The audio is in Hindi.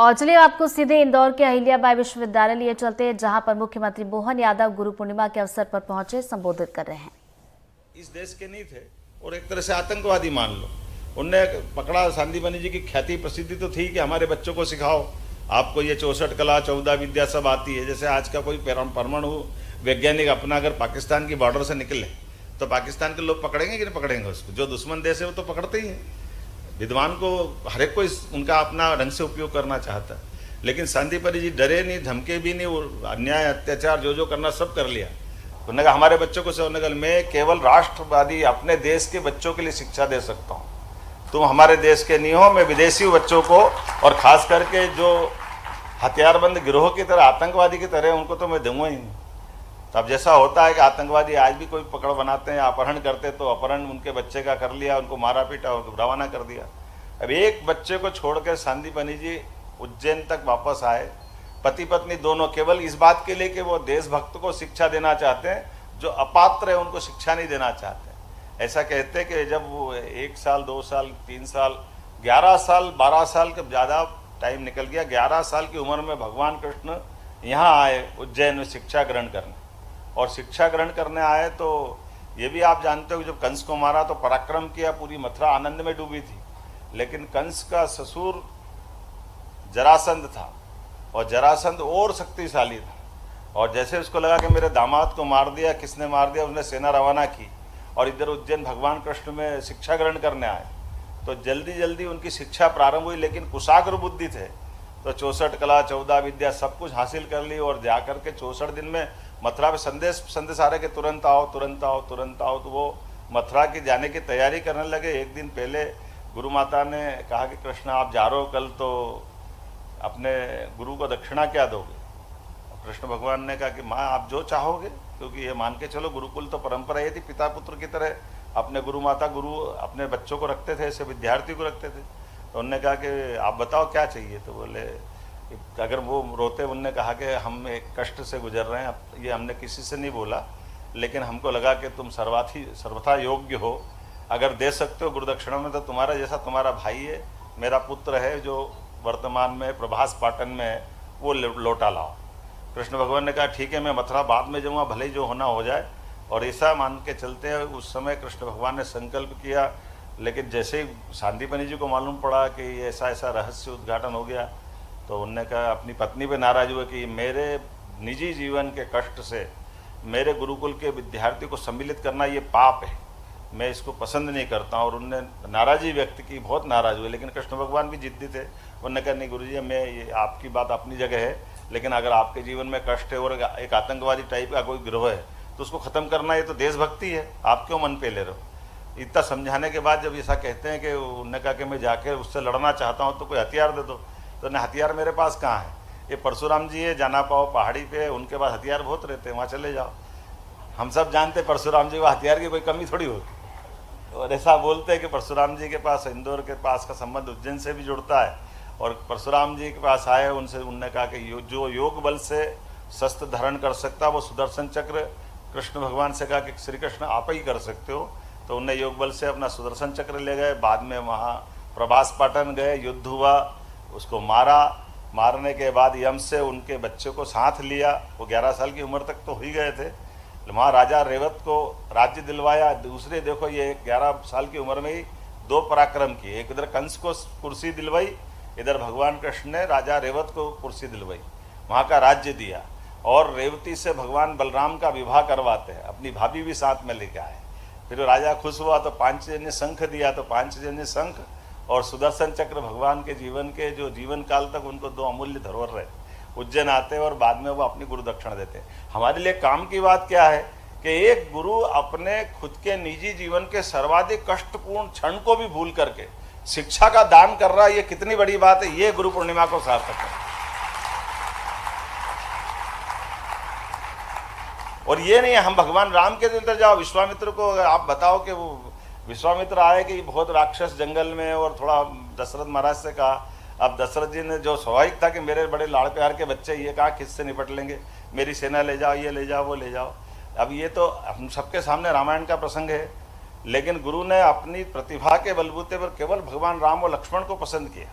और चलिए आपको सीधे इंदौर के अहिल्याबाई विश्वविद्यालय लिए चलते हैं, जहां पर मुख्यमंत्री मोहन यादव गुरु पूर्णिमा के अवसर पर पहुंचे, संबोधित कर रहे हैं। इस देश के नहीं थे और एक तरह से आतंकवादी मान लो। उनने पकड़ा, सांदीपनि जी की ख्याति प्रसिद्धि तो थी कि हमारे बच्चों को सिखाओ, आपको ये 64 कला 14 विद्या सब आती है। जैसे आज का कोई परमाणु वैज्ञानिक अपना अगर पाकिस्तान की बॉर्डर से निकले तो पाकिस्तान के लोग पकड़ेंगे कि नहीं पकड़ेंगे उसको? जो दुश्मन देश है वो तो पकड़ते ही हैं। विद्वान को हर एक को उनका अपना ढंग से उपयोग करना चाहता है, लेकिन सांदीपनि जी डरे नहीं, धमके भी नहीं, वो अन्याय अत्याचार जो करना सब कर लिया। उन्होंने कहा हमारे बच्चों को उन्होंने कहा मैं केवल राष्ट्रवादी अपने देश के बच्चों के लिए शिक्षा दे सकता हूँ, तुम हमारे देश के नहीं हो। मैं विदेशी बच्चों को और खास करके जो हथियारबंद गिरोह की तरह आतंकवादी की तरह उनको तो मैं दूंगा ही नहीं। तो अब जैसा होता है कि आतंकवादी आज भी कोई पकड़ बनाते हैं, अपहरण करते, तो अपहरण उनके बच्चे का कर लिया, उनको मारा पीटा, उनको रवाना कर दिया। अब एक बच्चे को छोड़कर सांदीपनि जी उज्जैन तक वापस आए, पति पत्नी दोनों, केवल इस बात के लिए कि वो देशभक्त को शिक्षा देना चाहते हैं, जो अपात्र है उनको शिक्षा नहीं देना चाहते। ऐसा कहते हैं कि जब वो 1 साल 2 साल 3 साल 11 साल 12 साल का ज़्यादा टाइम निकल गया, 11 साल की उम्र में भगवान कृष्ण यहाँ आए उज्जैन में शिक्षा ग्रहण करने। और शिक्षा ग्रहण करने आए तो ये भी आप जानते हो कि जब कंस को मारा तो पराक्रम किया, पूरी मथुरा आनंद में डूबी थी। लेकिन कंस का ससुर जरासंध था और जरासंध और शक्तिशाली था, और जैसे उसको लगा कि मेरे दामाद को मार दिया, किसने मार दिया, उसने सेना रवाना की और इधर उज्जैन भगवान कृष्ण में शिक्षा ग्रहण करने आए। तो जल्दी जल्दी उनकी शिक्षा प्रारंभ हुई, लेकिन कुशाग्र बुद्धि थे तो 64 कला 14 विद्या सब कुछ हासिल कर ली। और जाकर के 64 दिन में मथुरा में संदेश आ रहे कि तुरंत आओ तुरंत आओ तुरंत आओ। तो वो मथुरा की जाने की तैयारी करने लगे। एक दिन पहले गुरु माता ने कहा कि कृष्ण आप जा रहे हो कल, तो अपने गुरु को दक्षिणा क्या दोगे? कृष्ण भगवान ने कहा कि माँ आप जो चाहोगे, क्योंकि ये मान के चलो गुरुकुल तो परंपरा ये थी, पिता पुत्र की तरह अपने गुरु माता गुरु अपने बच्चों को रखते थे, ऐसे विद्यार्थी को रखते थे। तो उन्होंने कहा कि आप बताओ क्या चाहिए? तो बोले, अगर वो रोते, उनने कहा कि हम एक कष्ट से गुजर रहे हैं, ये हमने किसी से नहीं बोला, लेकिन हमको लगा कि तुम सर्वथा योग्य हो, अगर दे सकते हो गुरुदक्षिणा में तो तुम्हारा जैसा तुम्हारा भाई है, मेरा पुत्र है जो वर्तमान में प्रभास पाटन में है, वो लौटा लाओ। कृष्ण भगवान ने कहा ठीक है, मैं मथुरा बाद में जाऊँगा, भले ही जो होना हो जाए। और ऐसा मान के चलते हैं उस समय कृष्ण भगवान ने संकल्प किया। लेकिन जैसे ही सांदीपनि जी को मालूम पड़ा कि ऐसा ऐसा रहस्य उद्घाटन हो गया, तो उनने कहा, अपनी पत्नी पे नाराज हुए कि मेरे निजी जीवन के कष्ट से मेरे गुरुकुल के विद्यार्थी को सम्मिलित करना ये पाप है, मैं इसको पसंद नहीं करता। और उनने नाराज़ी व्यक्त की, बहुत नाराज़ हुए। लेकिन कृष्ण भगवान भी जिद्दी थे, उन्होंने कहा नहीं गुरुजी, मैं ये आपकी बात अपनी जगह है, लेकिन अगर आपके जीवन में कष्ट है और एक आतंकवादी टाइप का कोई गिरोह है तो उसको ख़त्म करना ये तो देशभक्ति है, आप क्यों मन पे ले रहे हो? इतना समझाने के बाद जब ऐसा कहते हैं कि उन्होंने कहा कि मैं जाके उससे लड़ना चाहता हूँ तो कोई हथियार दे दो। तो न हथियार मेरे पास कहाँ है, ये परशुराम जी है, जाना पाओ पहाड़ी पे, उनके पास हथियार बहुत रहते हैं, वहाँ चले जाओ। हम सब जानते परशुराम जी को हथियार की कोई कमी थोड़ी होती। और ऐसा बोलते हैं कि परशुराम जी के पास इंदौर के पास का संबंध उज्जैन से भी जुड़ता है। और परशुराम जी के पास आए, उनसे उनने कहा कि जो योग बल से शस्त्र धारण कर सकता वो सुदर्शन चक्र, कृष्ण भगवान से कहा कि श्री कृष्ण आप ही कर सकते हो। तो उनने योग बल से अपना सुदर्शन चक्र ले गए। बाद में वहाँ प्रभास पाटन गए, युद्ध हुआ, उसको मारा। मारने के बाद यम से उनके बच्चे को साथ लिया, वो 11 साल की उम्र तक तो हो ही गए थे। वहाँ राजा रेवत को राज्य दिलवाया। दूसरे देखो, ये 11 साल की उम्र में ही 2 पराक्रम किए, एक इधर कंस को कुर्सी दिलवाई, इधर भगवान कृष्ण ने राजा रेवत को कुर्सी दिलवाई, वहाँ का राज्य दिया। और रेवती से भगवान बलराम का विवाह करवाते हैं, अपनी भाभी भी साथ में लेके आए। फिर राजा खुश हुआ तो पांचजन्य शंख दिया, तो पांचजन्य शंख और सुदर्शन चक्र भगवान के जीवन के जो जीवन काल तक उनको 2 अमूल्य धरोहर रहे। उज्जैन आते हैं और बाद में वो अपनी गुरु दक्षिणा देते हैं। हमारे लिए काम की बात क्या है कि एक गुरु अपने खुद के निजी जीवन के सर्वाधिक कष्टपूर्ण क्षण को भी भूल करके शिक्षा का दान कर रहा है, ये कितनी बड़ी बात है। ये गुरु पूर्णिमा को सार्थक है। और ये नहीं हम भगवान राम के अंदर जाओ, विश्वामित्र को आप बताओ कि वो विश्वामित्र आए कि बहुत राक्षस जंगल में, और थोड़ा दशरथ महाराज से कहा। अब दशरथ जी ने जो स्वाभाविक था कि मेरे बड़े लाड़ प्यार के बच्चे, ये कहा किससे निपट लेंगे, मेरी सेना ले जाओ, ये ले जाओ, वो ले जाओ। अब ये तो हम सबके सामने रामायण का प्रसंग है, लेकिन गुरु ने अपनी प्रतिभा के बलबूते पर केवल भगवान राम और लक्ष्मण को पसंद किया।